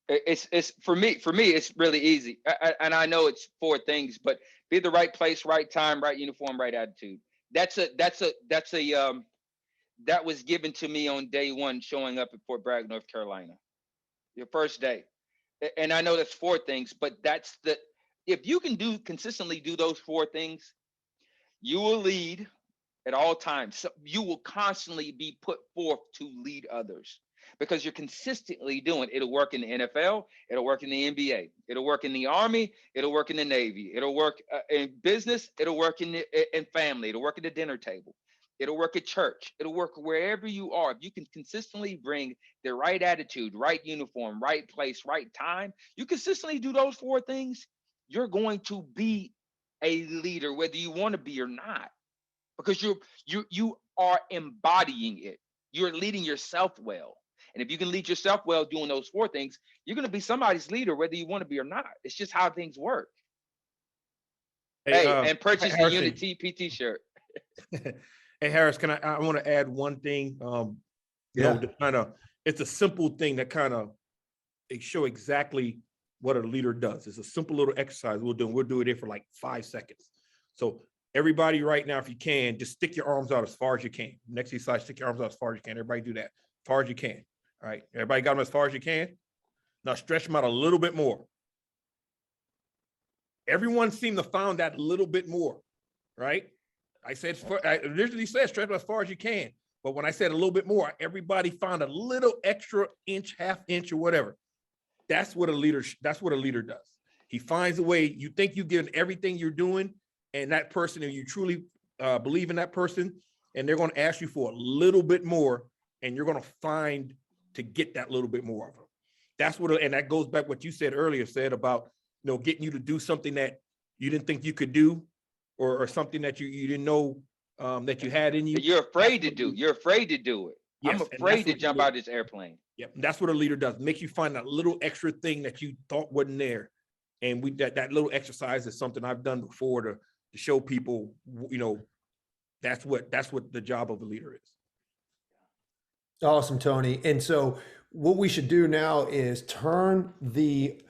It's for me. For me, it's really easy. And I know it's four things, but be the right place, right time, right uniform, right attitude. That was given to me on day one, showing up at Fort Bragg, North Carolina, your first day. And I know that's four things, but if you can consistently do those four things, you will lead at all times. So you will constantly be put forth to lead others because you're consistently doing it. It'll work in the NFL, it'll work in the NBA, it'll work in the Army, it'll work in the Navy, it'll work in business, it'll work in family, it'll work at the dinner table, it'll work at church, it'll work wherever you are. If you can consistently bring the right attitude, right uniform, right place, right time, you consistently do those four things, you're going to be a leader, whether you want to be or not, because you are embodying it. You're leading yourself well. And if you can lead yourself well doing those four things, you're going to be somebody's leader, whether you want to be or not. It's just how things work. Hey, and purchase the Harrison, Unity PT shirt. Hey Harris, I want to add one thing. It's a simple thing that kind of they show exactly what a leader does. It's a simple little exercise we'll do. We'll do it for like 5 seconds. So everybody right now, if you can, just stick your arms out as far as you can. Next exercise, stick your arms out as far as you can. Everybody do that as far as you can. All right. Everybody got them as far as you can. Now stretch them out a little bit more. Everyone seemed to found that little bit more, right? I initially said stretch as far as you can. But when I said a little bit more, everybody found a little extra inch, half inch or whatever. That's what a leader does. He finds a way. You think you've given everything you're doing, and that person, and you truly believe in that person, and they're going to ask you for a little bit more, and you're going to find to get that little bit more of them. That's what, and that goes back what you said earlier, about getting you to do something that you didn't think you could do, or something that you didn't know that you had in you. You're afraid to do. You're afraid to do it. Yes, I'm afraid to jump out of this airplane. Yep, that's what a leader does. Makes you find that little extra thing that you thought wasn't there. And that little exercise is something I've done before to show people, that's what the job of a leader is. Awesome, Tony. And so what we should do now is turn the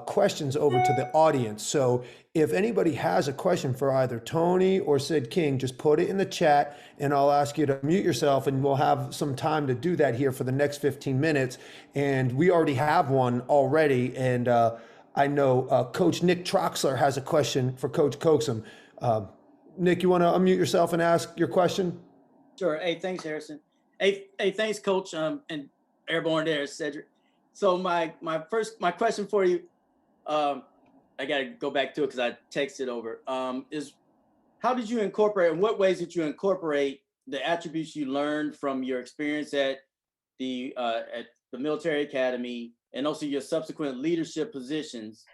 questions over to the audience. So if anybody has a question for either Tony or Sid King, just put it in the chat and I'll ask you to mute yourself, and we'll have some time to do that here for the next 15 minutes. And we already have one already. And I know Coach Nick Troxler has a question for Coach Coaxum. Nick, you want to unmute yourself and ask your question? Sure. Hey, thanks, Harrison. Hey, thanks, Coach. And Airborne there, Cedric. So my question for you, I got to go back to it because I texted over, is how did you incorporate, in what ways did you incorporate the attributes you learned from your experience at the military academy and also your subsequent leadership positions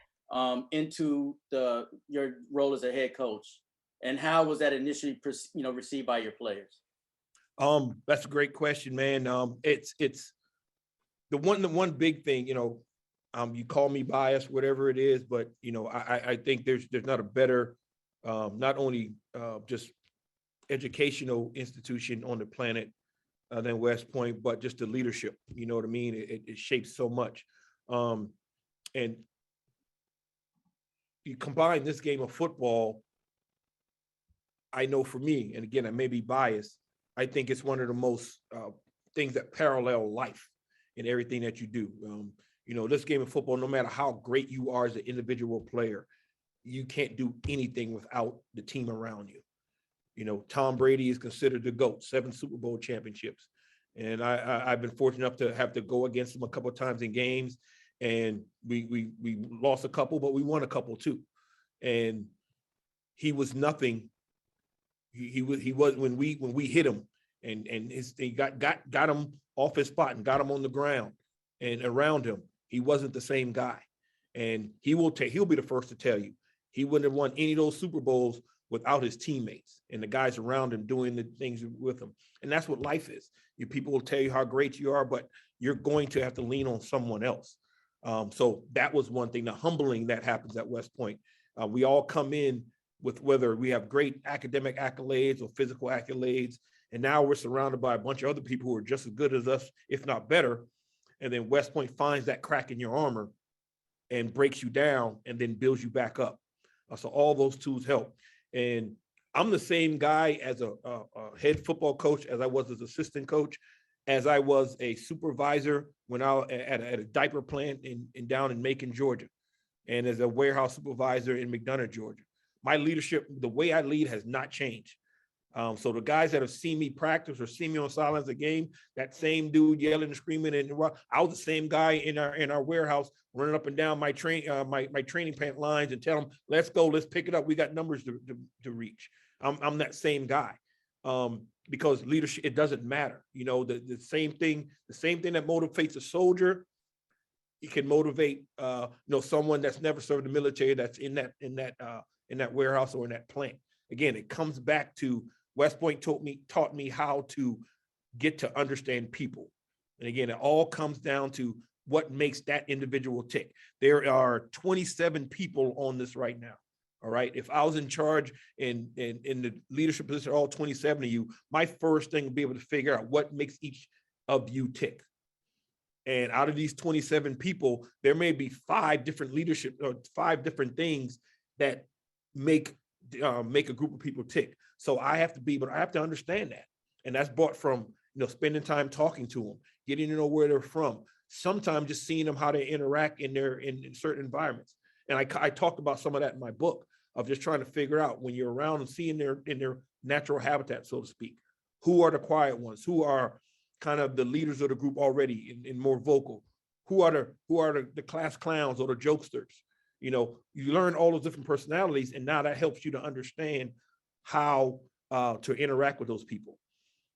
into your role as a head coach? And how was that initially, received by your players? That's a great question, man. It's the one big thing, you call me biased, whatever it is, but I think there's not a better, not only just educational institution on the planet than West Point, but just the leadership. You know what I mean? It shapes so much. And you combine this game of football, I know for me, and again, I may be biased, I think it's one of the most things that parallel life in everything that you do. You know, this game of football, no matter how great you are as an individual player, you can't do anything without the team around you. You know, Tom Brady is considered the GOAT, 7 Super Bowl championships. And I've been fortunate enough to have to go against him a couple of times in games. And we lost a couple, but we won a couple too. And he was nothing. He was when we hit him and he got him off his spot and got him on the ground and around him. He wasn't the same guy. And he'll be the first to tell you, he wouldn't have won any of those Super Bowls without his teammates and the guys around him doing the things with him. And that's what life is. People will tell you how great you are, but you're going to have to lean on someone else. So that was one thing, the humbling that happens at West Point. We all come in with whether we have great academic accolades or physical accolades, and now we're surrounded by a bunch of other people who are just as good as us, if not better. And then West Point finds that crack in your armor and breaks you down and then builds you back up. So all those tools help. And I'm the same guy as a head football coach as I was as assistant coach, as I was a supervisor when I was at a diaper plant down in Macon, Georgia, and as a warehouse supervisor in McDonough, Georgia. My leadership, the way I lead has not changed. So the guys that have seen me practice or seen me on sidelines a game, that same dude yelling and screaming, and I was the same guy in our warehouse running up and down my training pant lines and tell them, let's go, let's pick it up. We got numbers to reach. I'm that same guy. Because leadership, it doesn't matter. You know, the same thing that motivates a soldier, it can motivate someone that's never served the military, that's in that warehouse or in that plant. Again, it comes back to West Point taught me how to get to understand people. And again, it all comes down to what makes that individual tick. There are 27 people on this right now. All right. If I was in charge in the leadership position, all 27 of you, my first thing would be able to figure out what makes each of you tick. And out of these 27 people, there may be 5 different leadership or 5 different things that make a group of people tick. So I have to understand that. And that's brought from, spending time talking to them, getting to know where they're from, sometimes just seeing them, how they interact in certain environments. And I talked about some of that in my book, of just trying to figure out, when you're around and seeing in their natural habitat, so to speak, who are the quiet ones, who are kind of the leaders of the group already and more vocal, who are the class clowns or the jokesters. You learn all those different personalities, and now that helps you to understand how to interact with those people.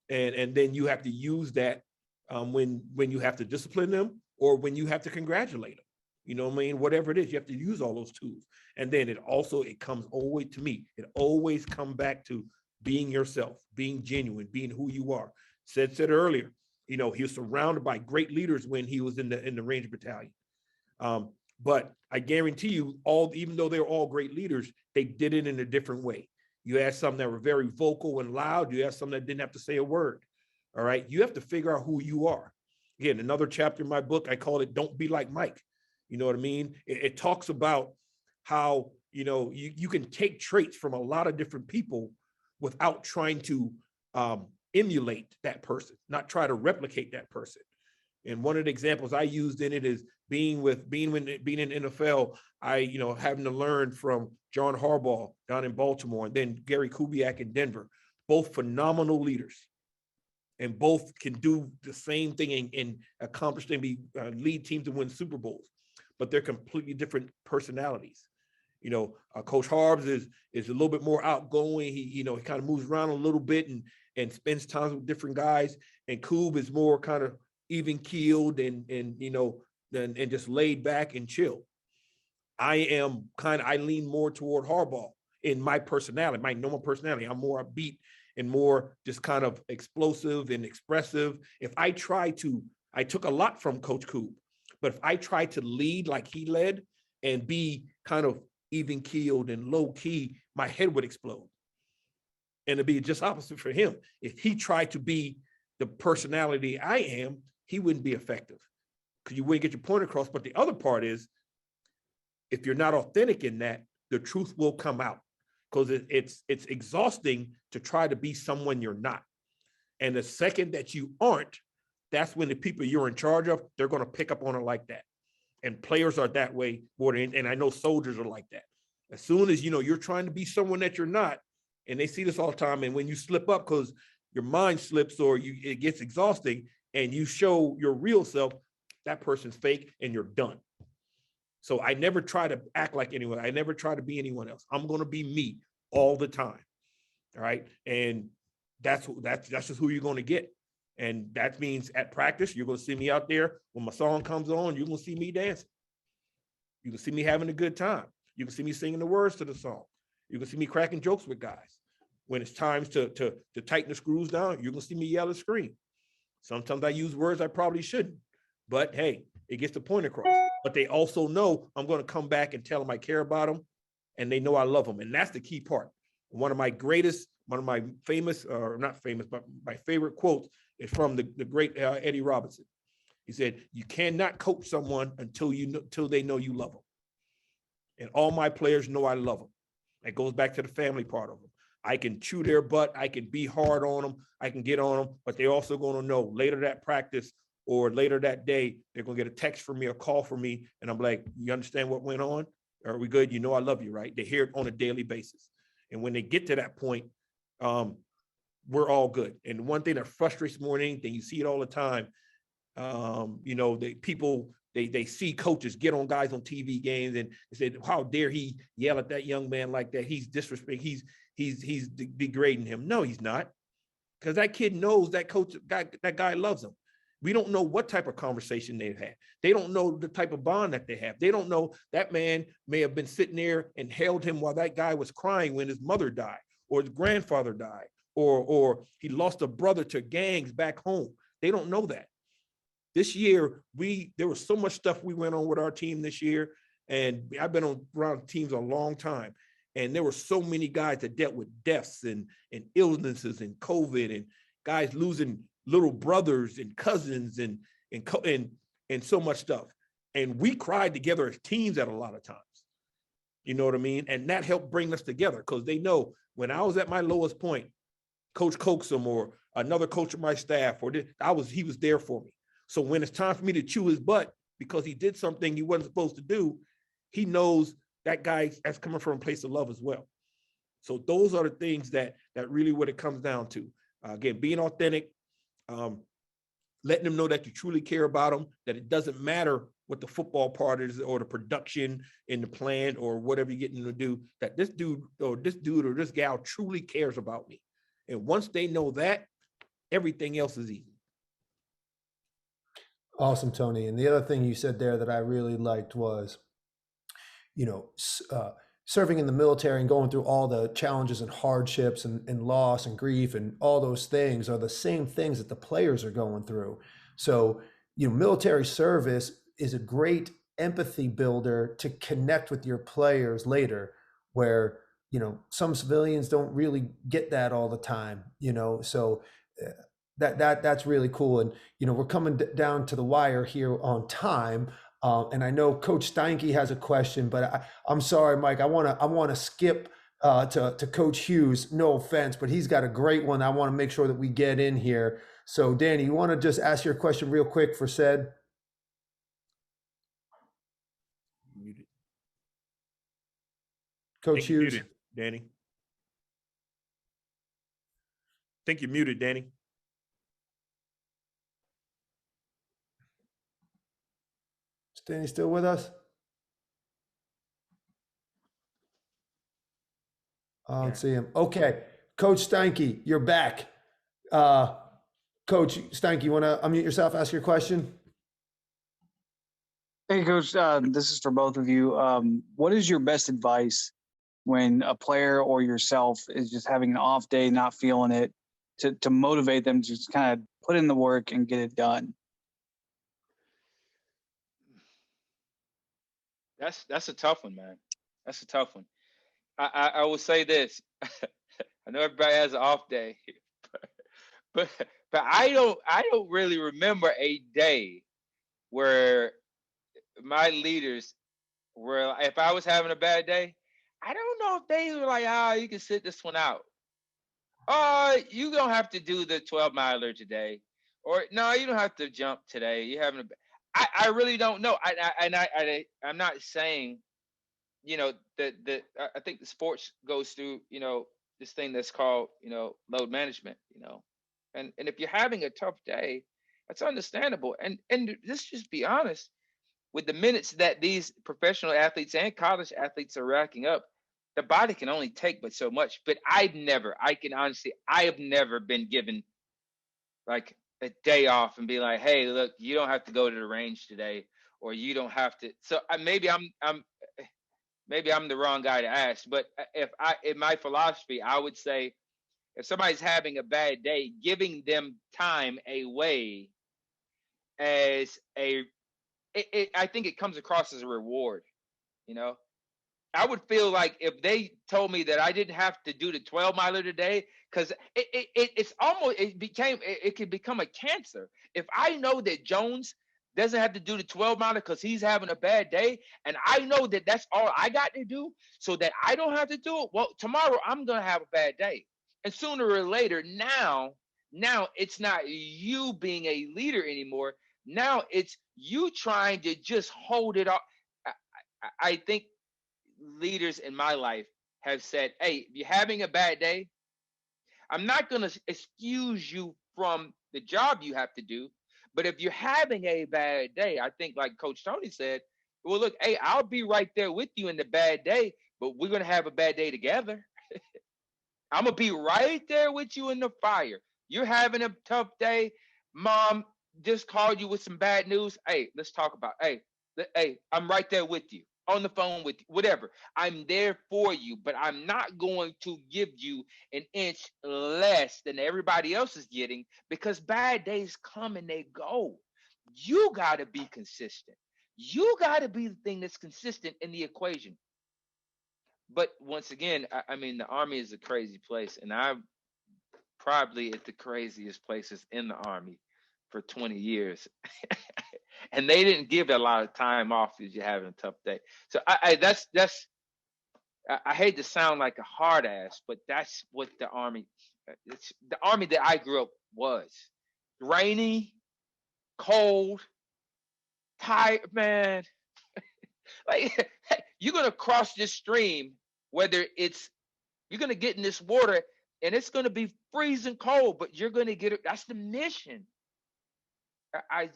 And then you have to use that when you have to discipline them or when you have to congratulate them. You know what I mean? Whatever it is, you have to use all those tools. And then it comes always to me. It always comes back to being yourself, being genuine, being who you are. Said earlier, he was surrounded by great leaders when he was in the Ranger Battalion. But I guarantee you, even though they were all great leaders, they did it in a different way. You had some that were very vocal and loud. You had some that didn't have to say a word. All right. You have to figure out who you are. Again, another chapter in my book, I call it "Don't Be Like Mike." You know what I mean? It talks about how, you can take traits from a lot of different people without trying to emulate that person, not try to replicate that person. And one of the examples I used in it is being in NFL, having to learn from John Harbaugh down in Baltimore, and then Gary Kubiak in Denver, both phenomenal leaders. And both can do the same thing and accomplish and lead teams to win Super Bowls, but they're completely different personalities. Coach Harbs is a little bit more outgoing. He kind of moves around a little bit and spends time with different guys. And Koob is more kind of even keeled and just laid back and chill. I lean more toward Harbaugh in my personality, my normal personality. I'm more upbeat and more just kind of explosive and expressive. I took a lot from Coach Koob, but if I tried to lead like he led and be kind of even keeled and low key, my head would explode. And it'd be just opposite for him. If he tried to be the personality I am, he wouldn't be effective because you wouldn't get your point across. But the other part is, if you're not authentic in that, the truth will come out, because it's exhausting to try to be someone you're not. And the second that you aren't, that's when the people you're in charge of, they're going to pick up on it like that. And players are that way more than, and I know soldiers are like that. As soon as, you're trying to be someone that you're not, and they see this all the time, and when you slip up because your mind slips or it gets exhausting and you show your real self, that person's fake and you're done. So I never try to act like anyone. I never try to be anyone else. I'm going to be me all the time. All right. And that's just who you're going to get. And that means at practice, you're going to see me out there. When my song comes on, you're going to see me dancing. You can see me having a good time. You can see me singing the words to the song. You can see me cracking jokes with guys. When it's time to tighten the screws down, you're going to see me yell and scream. Sometimes I use words I probably shouldn't, but hey, it gets the point across. But they also know I'm going to come back and tell them I care about them, and they know I love them. And that's the key part. One of my famous, or not famous, but my favorite quotes is from the great Eddie Robinson. He said, "You cannot coach someone until they know you love them." And all my players know I love them. It goes back to the family part of them. I can chew their butt. I can be hard on them. I can get on them, but they're also going to know later that practice or later that day, they're going to get a text from me, a call from me. And I'm like, you understand what went on? Are we good? I love you, right? They hear it on a daily basis. And when they get to that point, we're all good. And one thing that frustrates more than anything, you see it all the time. They see coaches get on guys on TV games and they say, how dare he yell at that young man like that? He's disrespecting, he's degrading him. No, he's not. Because that kid knows that that guy loves him. We don't know what type of conversation they've had. They don't know the type of bond that they have. They don't know that man may have been sitting there and held him while that guy was crying when his mother died or his grandfather died or he lost a brother to gangs back home. They don't know that. This year, there was so much stuff we went on with our team this year, and I've been around teams a long time, and there were so many guys that dealt with deaths and illnesses and COVID and guys losing little brothers and cousins and so much stuff. And we cried together as teams at a lot of times. You know what I mean? And that helped bring us together because they know when I was at my lowest point, Coach Coaxum or another coach of my staff, he was there for me. So when it's time for me to chew his butt because he did something he wasn't supposed to do, he knows that guy that's coming from a place of love as well. So those are the things that really what it comes down to. Again, being authentic, letting them know that you truly care about them, that it doesn't matter what the football part is or the production in the plan or whatever you're getting them to do, that this dude or this gal truly cares about me. And once they know that, everything else is easy. Awesome, Tony. And the other thing you said there that I really liked was, serving in the military and going through all the challenges and hardships and loss and grief and all those things are the same things that the players are going through. So, military service is a great empathy builder to connect with your players later, where, some civilians don't really get that all the time, so that's really cool. And, we're coming down to the wire here on time. And I know Coach Steinke has a question, but I'm sorry, Mike. I want to skip to Coach Hughes. No offense, but he's got a great one. I want to make sure that we get in here. So, Danny, you want to just ask your question real quick for Ced? Muted. Coach Hughes. Muted, Danny. I think you're muted, Danny. Danny still with us? I don't see him. Okay. Coach Steinke, you're back. Coach Steinke, you want to unmute yourself, ask your question? Hey, Coach, this is for both of you. What is your best advice when a player or yourself is just having an off day, not feeling it, to motivate them to just kind of put in the work and get it done? That's a tough one, man. That's a tough one. I will say this. I know everybody has an off day, but I don't really remember a day where my leaders were, if I was having a bad day, I don't know if they were like, you can sit this one out. You don't have to do the 12-miler today, or no, you don't have to jump today. You having I really don't know. I'm not saying, I think the sports goes through, this thing that's called, load management, and if you're having a tough day, that's understandable. And let's just be honest, with the minutes that these professional athletes and college athletes are racking up, the body can only take but so much. But I have never been given like a day off and be like, hey, look, you don't have to go to the range today, or you don't have to. So maybe I'm the wrong guy to ask. But in my philosophy, I would say, if somebody's having a bad day, giving them time away as I think it comes across as a reward. I would feel like if they told me that I didn't have to do the 12-miler today, because it could become a cancer. If I know that Jones doesn't have to do the 12-miler because he's having a bad day, and I know that that's all I got to do, so that I don't have to do it, well, tomorrow I'm gonna have a bad day, and sooner or later, now it's not you being a leader anymore. Now it's you trying to just hold it off. I think leaders in my life have said, hey, if you're having a bad day, I'm not going to excuse you from the job you have to do. But if you're having a bad day, I think like Coach Tony said, well, look, hey, I'll be right there with you in the bad day, but we're going to have a bad day together. I'm going to be right there with you in the fire. You're having a tough day. Mom just called you with some bad news. Hey, let's talk about, hey, I'm right there with you, on the phone with you, whatever. I'm there for you, but I'm not going to give you an inch less than everybody else is getting, because bad days come and they go. You got to be consistent. You got to be the thing that's consistent in the equation. But once again, I mean, the Army is a crazy place, and I'm probably at the craziest places in the Army for 20 years. And they didn't give a lot of time off if you're having a tough day. So I hate to sound like a hard ass, but that's what the Army that I grew up was. Rainy, cold, tired, man. Like, you're gonna cross this stream, whether you're gonna get in this water and it's gonna be freezing cold, but you're gonna get it. That's the mission. I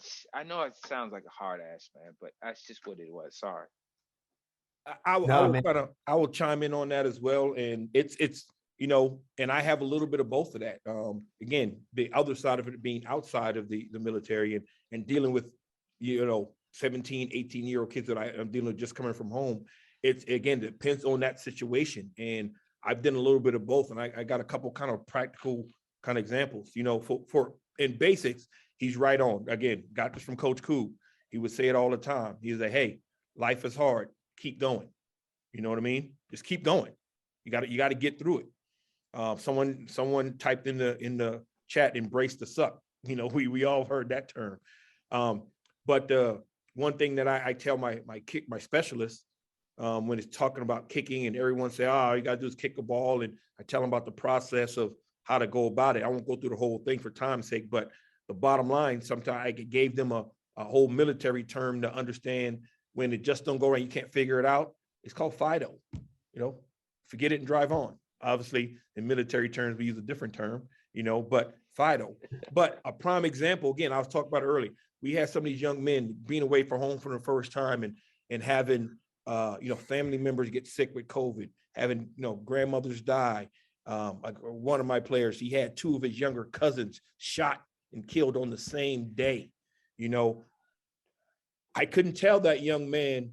know it sounds like a hard ass, man, but that's just what it was. Sorry. I will chime in on that as well. And it's and I have a little bit of both of that. Again, the other side of it being outside of the military and dealing with, 17, 18-year-old kids that I'm dealing with just coming from home. It's, again, depends on that situation. And I've done a little bit of both. And I got a couple kind of practical kind of examples, for in basics, he's right on. Again, got this from Coach Coop. He would say it all the time. He would say, hey, life is hard. Keep going. You know what I mean? Just keep going. You got to get through it. Someone typed in the chat, embrace the suck. We all heard that term. But one thing that I tell my specialists when it's talking about kicking, and everyone say, all you got to do is kick a ball. And I tell them about the process of how to go about it. I won't go through the whole thing for time's sake, but the bottom line, sometimes I gave them a whole military term to understand when it just don't go right, you can't figure it out. It's called FIDO. Forget it and drive on. Obviously, in military terms, we use a different term, but FIDO. But a prime example, again, I was talking about earlier, we had some of these young men being away from home for the first time and having, family members get sick with COVID, having, grandmothers die. Like one of my players, he had 2 of his younger cousins shot and killed on the same day. I couldn't tell that young man,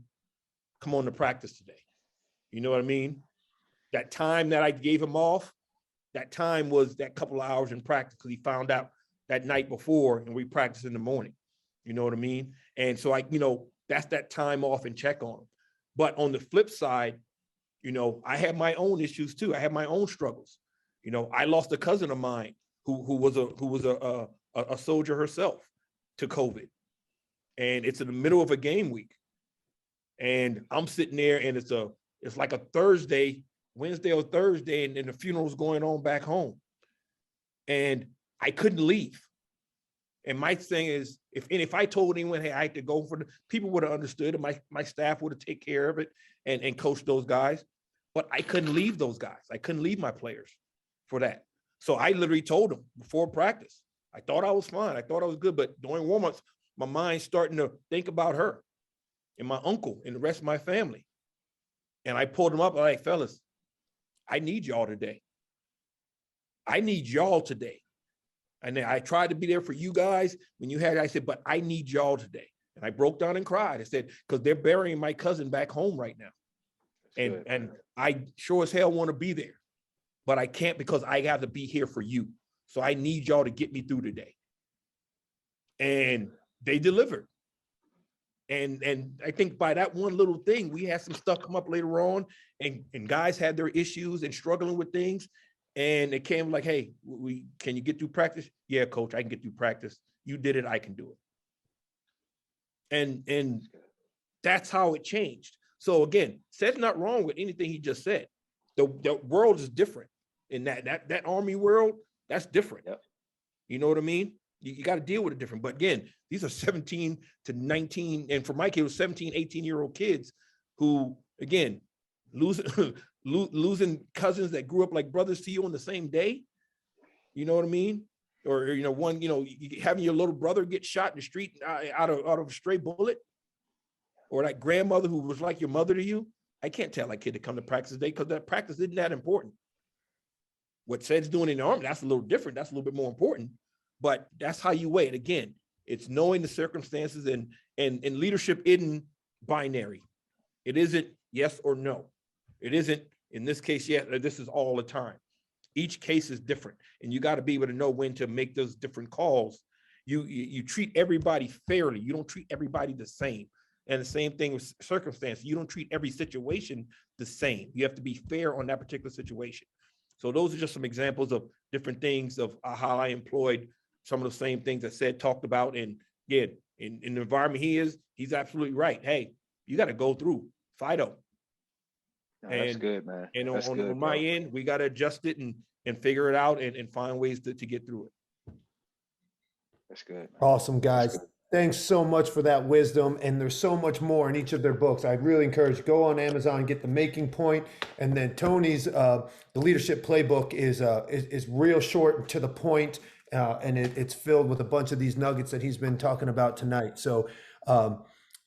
come on to practice today. You know what I mean? That time that I gave him off, that time was that couple of hours in practice, because he found out that night before and we practiced in the morning. You know what I mean? And so that's that time off and check on him. But on the flip side, I have my own issues too. I have my own struggles. I lost a cousin of mine who was a soldier herself to COVID. And it's in the middle of a game week. And I'm sitting there and it's a it's like a Wednesday or Thursday, and the funeral was going on back home. And I couldn't leave. And my thing is, if I told anyone, hey, I had to go for the, people would have understood, and my staff would have taken care of it and coached those guys. But I couldn't leave those guys. I couldn't leave my players for that. So I literally told them before practice, I thought I was fine. I thought I was good. But during warmups, my mind's starting to think about her and my uncle and the rest of my family. And I pulled them up, like, fellas, I need y'all today. I need y'all today. And I tried to be there for you guys when you had, I said, but I need y'all today. And I broke down and cried. I said, because they're burying my cousin back home right now. And I sure as hell want to be there, but I can't because I got to be here for you. So I need y'all to get me through today. And they delivered. And I think by that one little thing, we had some stuff come up later on, and guys had their issues and struggling with things. And it came like, hey, can you get through practice? Yeah, coach, I can get through practice. You did it, I can do it. And that's how it changed. So again, Seth's not wrong with anything he just said. The world is different in that Army world, that's different. Yep. You know what I mean? You got to deal with it different. But again, these are 17 to 19, and for my kid, it was 17, 18-year-old kids who, again, losing cousins that grew up like brothers to you on the same day. You know what I mean? Or, having your little brother get shot in the street out of a stray bullet, or that grandmother who was like your mother to you. I can't tell that kid to come to practice today because that practice isn't that important. What Ced's doing in the Army, that's a little different. That's a little bit more important. But that's how you weigh it. Again, it's knowing the circumstances, and leadership isn't binary. It isn't yes or no. It isn't, in this case, yes, this is all the time. Each case is different, and you got to be able to know when to make those different calls. You treat everybody fairly. You don't treat everybody the same. And the same thing with circumstance. You don't treat every situation the same. You have to be fair on that particular situation. So those are just some examples of different things of how I employed some of the same things that Ced talked about. And again, in the environment he's absolutely right. Hey, you got to go through FIDO. No, that's good, man. And that's on, good, on my bro. end, we got to adjust it and figure it out and find ways to get through it. That's good, man. Awesome, guys. That's good. Thanks so much for that wisdom. And there's so much more in each of their books. I really encourage you, go on Amazon, get The Making Point. And then Tony's The Leadership Playbook is real short and to the point. And it's filled with a bunch of these nuggets that he's been talking about tonight. So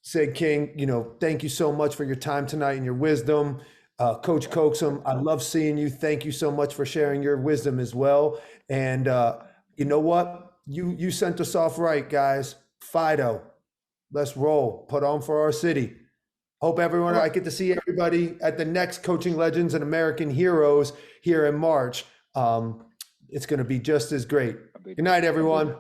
Ced King, thank you so much for your time tonight and your wisdom. Coach Coaxum, I love seeing you. Thank you so much for sharing your wisdom as well. And you know what? You sent us off right, guys. FIDO. Let's roll. Put on for our city. Hope everyone, I get to see everybody at the next Coaching Legends and American Heroes here in March. It's going to be just as great. Good night, everyone.